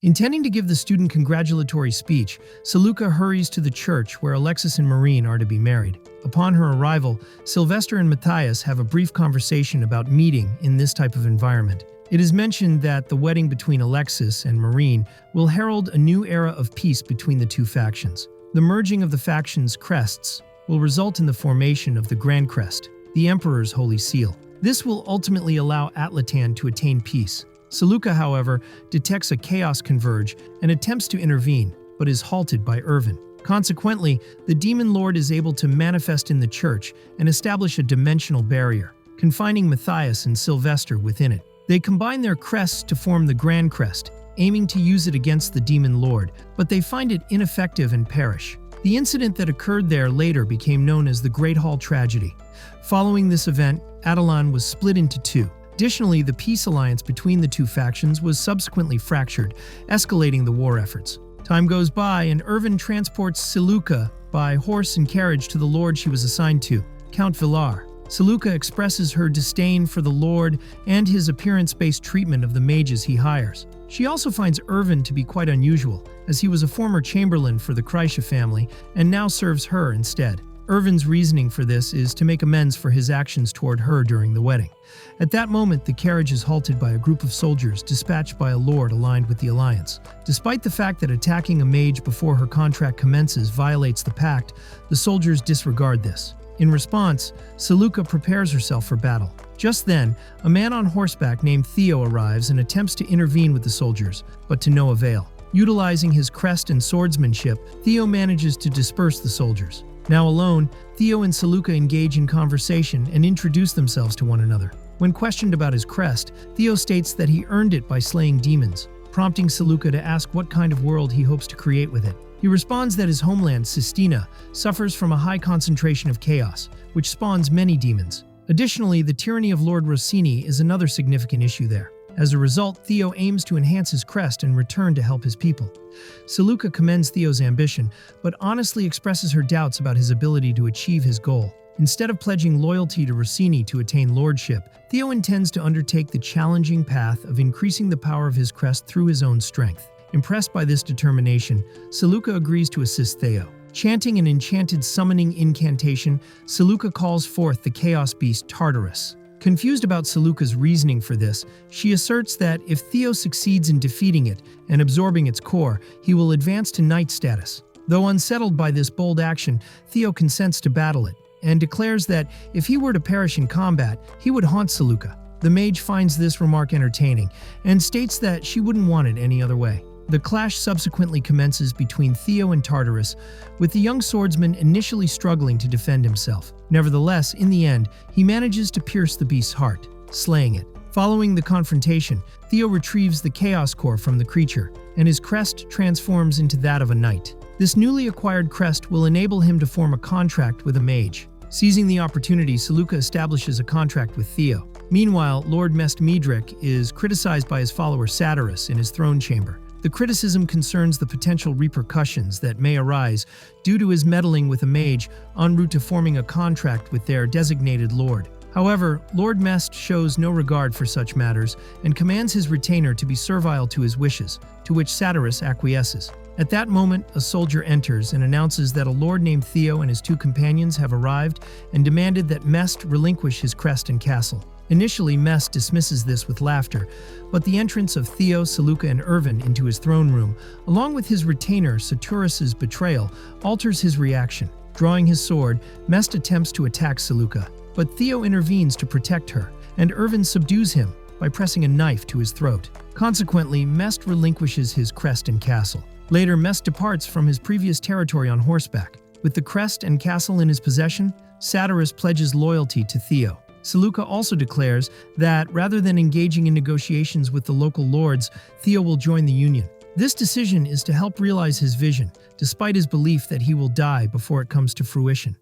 Intending to give the student congratulatory speech, Seleuca hurries to the church where Alexis and Marine are to be married. Upon her arrival, Sylvester and Matthias have a brief conversation about meeting in this type of environment. It is mentioned that the wedding between Alexis and Marine will herald a new era of peace between the two factions. The merging of the factions' crests will result in the formation of the Grand Crest, the Emperor's Holy Seal. This will ultimately allow Atlatan to attain peace. Seleuca, however, detects a chaos converge and attempts to intervene, but is halted by Irvin. Consequently, the Demon Lord is able to manifest in the church and establish a dimensional barrier, confining Matthias and Sylvester within it. They combine their crests to form the Grand Crest, aiming to use it against the Demon Lord, but they find it ineffective and perish. The incident that occurred there later became known as the Great Hall Tragedy. Following this event, Attilan was split into two. Additionally, the peace alliance between the two factions was subsequently fractured, escalating the war efforts. Time goes by, and Irvin transports Seleuca by horse and carriage to the lord she was assigned to, Count Villar. Seleuca expresses her disdain for the lord and his appearance-based treatment of the mages he hires. She also finds Irvin to be quite unusual, as he was a former chamberlain for the Kreische family and now serves her instead. Irvin's reasoning for this is to make amends for his actions toward her during the wedding. At that moment, the carriage is halted by a group of soldiers dispatched by a lord aligned with the alliance. Despite the fact that attacking a mage before her contract commences violates the pact, the soldiers disregard this. In response, Seleuca prepares herself for battle. Just then, a man on horseback named Theo arrives and attempts to intervene with the soldiers, but to no avail. Utilizing his crest and swordsmanship, Theo manages to disperse the soldiers. Now alone, Theo and Seleuca engage in conversation and introduce themselves to one another. When questioned about his crest, Theo states that he earned it by slaying demons, prompting Seleuca to ask what kind of world he hopes to create with it. He responds that his homeland, Sistina, suffers from a high concentration of chaos, which spawns many demons. Additionally, the tyranny of Lord Rossini is another significant issue there. As a result, Theo aims to enhance his crest and return to help his people. Seleuca commends Theo's ambition, but honestly expresses her doubts about his ability to achieve his goal. Instead of pledging loyalty to Rossini to attain lordship, Theo intends to undertake the challenging path of increasing the power of his crest through his own strength. Impressed by this determination, Seleuca agrees to assist Theo. Chanting an enchanted summoning incantation, Seleuca calls forth the chaos beast Tartarus. Confused about Seleuca's reasoning for this, she asserts that if Theo succeeds in defeating it and absorbing its core, he will advance to knight status. Though unsettled by this bold action, Theo consents to battle it, and declares that if he were to perish in combat, he would haunt Seleuca. The mage finds this remark entertaining, and states that she wouldn't want it any other way. The clash subsequently commences between Theo and Tartarus, with the young swordsman initially struggling to defend himself. Nevertheless, in the end, he manages to pierce the beast's heart, slaying it. Following the confrontation, Theo retrieves the Chaos Core from the creature, and his crest transforms into that of a knight. This newly acquired crest will enable him to form a contract with a mage. Seizing the opportunity, Seleuca establishes a contract with Theo. Meanwhile, Lord Mestmedric is criticized by his follower Satyrus in his throne chamber. The criticism concerns the potential repercussions that may arise due to his meddling with a mage en route to forming a contract with their designated lord. However, Lord Mest shows no regard for such matters and commands his retainer to be servile to his wishes, to which Satyrus acquiesces. At that moment, a soldier enters and announces that a lord named Theo and his two companions have arrived and demanded that Mest relinquish his crest and castle. Initially, Mest dismisses this with laughter, but the entrance of Theo, Seleuca, and Irvin into his throne room, along with his retainer Satyrus's betrayal, alters his reaction. Drawing his sword, Mest attempts to attack Seleuca, but Theo intervenes to protect her, and Irvin subdues him by pressing a knife to his throat. Consequently, Mest relinquishes his crest and castle. Later, Mest departs from his previous territory on horseback. With the crest and castle in his possession, Satyrus pledges loyalty to Theo. Seleuca also declares that rather than engaging in negotiations with the local lords, Theo will join the Union. This decision is to help realize his vision, despite his belief that he will die before it comes to fruition.